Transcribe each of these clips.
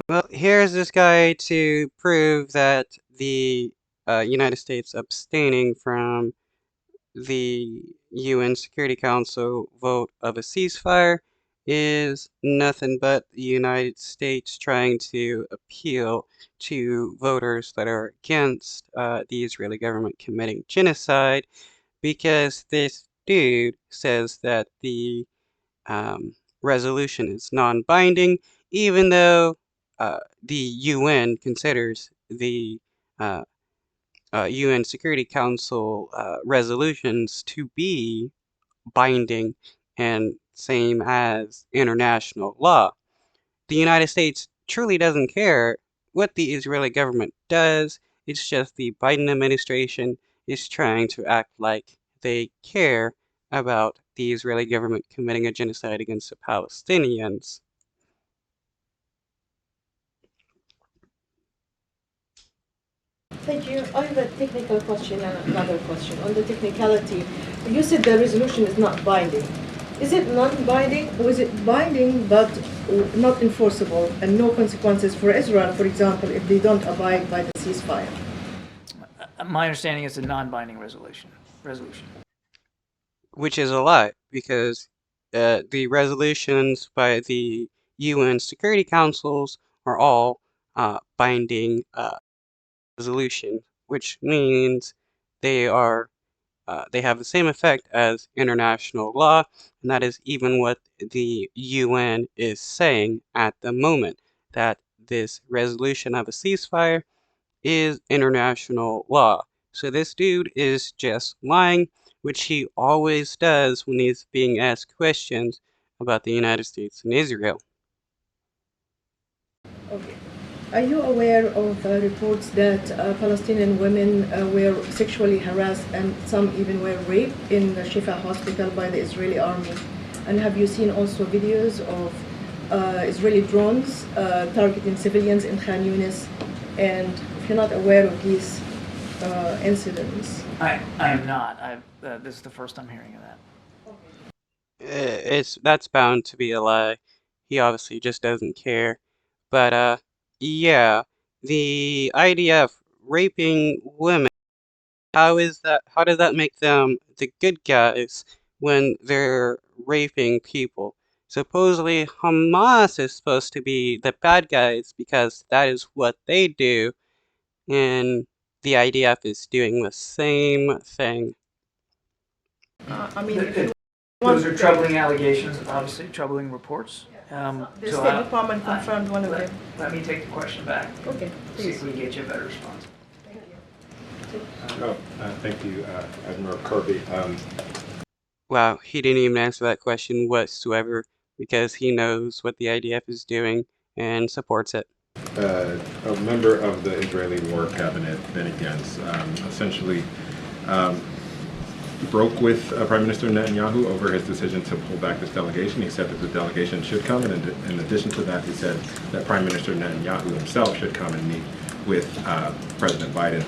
Well, here's this guy to prove that the United States abstaining from the UN Security Council vote of a ceasefire is nothing but the United States trying to appeal to voters that are against the Israeli government committing genocide, because this dude says that the resolution is non-binding, even though the UN considers the uh, UN Security Council resolutions to be binding and same as international law. The United States truly doesn't care what the Israeli government does. It's just the Biden administration is trying to act like they care about the Israeli government committing a genocide against the Palestinians. Thank you. I have a technical question and another question. On the technicality, you said the resolution is not binding. Is it non-binding or is it binding but not enforceable and no consequences for Israel, for example, if they don't abide by the ceasefire? My understanding is a non-binding resolution. Which is a lie, because the resolutions by the UN Security Councils are all binding resolution, which means they are they have the same effect as international law, and that is even what the UN is saying at the moment, that this resolution of a ceasefire is international law. So this dude is just lying, which he always does when he's being asked questions about the United States and Israel. Okay. Are you aware of reports that Palestinian women were sexually harassed and some even were raped in the Shifa hospital by the Israeli army? And have you seen also videos of Israeli drones targeting civilians in Khan Yunis? And if you're not aware of these incidents. I am not. This is the first I'm hearing of that. That's bound to be a lie. He obviously just doesn't care. But yeah, the idea of raping women, how does that make them the good guys when they're raping people? Supposedly Hamas is supposed to be the bad guys because that is what they do, and the IDF is doing the same thing. I mean, if you Those are troubling allegations, obviously troubling reports. the State Department confirmed one of them. Let me take the question back. Okay, See if please. we can get you a better response. Thank you. Thank you, Admiral Kirby. Wow, he didn't even answer that question whatsoever because he knows what the IDF is doing and supports it. A member of the Israeli War Cabinet, Benny Gantz, essentially broke with Prime Minister Netanyahu over his decision to pull back this delegation. He said that the delegation should come, and in addition to that, he said that Prime Minister Netanyahu himself should come and meet with President Biden.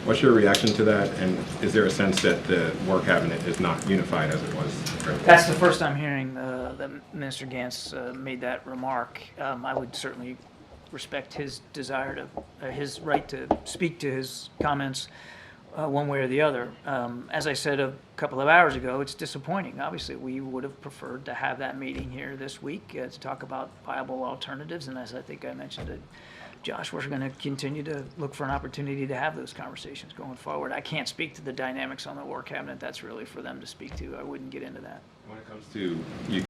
What's your reaction to that, and is there a sense that the War Cabinet is not unified as it was? That's the first I'm hearing that Minister Gantz made that remark. I would certainly respect his desire to, his right to speak to his comments one way or the other. As I said a couple of hours ago, it's disappointing. Obviously, we would have preferred to have that meeting here this week to talk about viable alternatives, and as I think I mentioned to Josh, we're going to continue to look for an opportunity to have those conversations going forward. I can't speak to the dynamics on the War Cabinet. That's really for them to speak to. I wouldn't get into that. When it comes to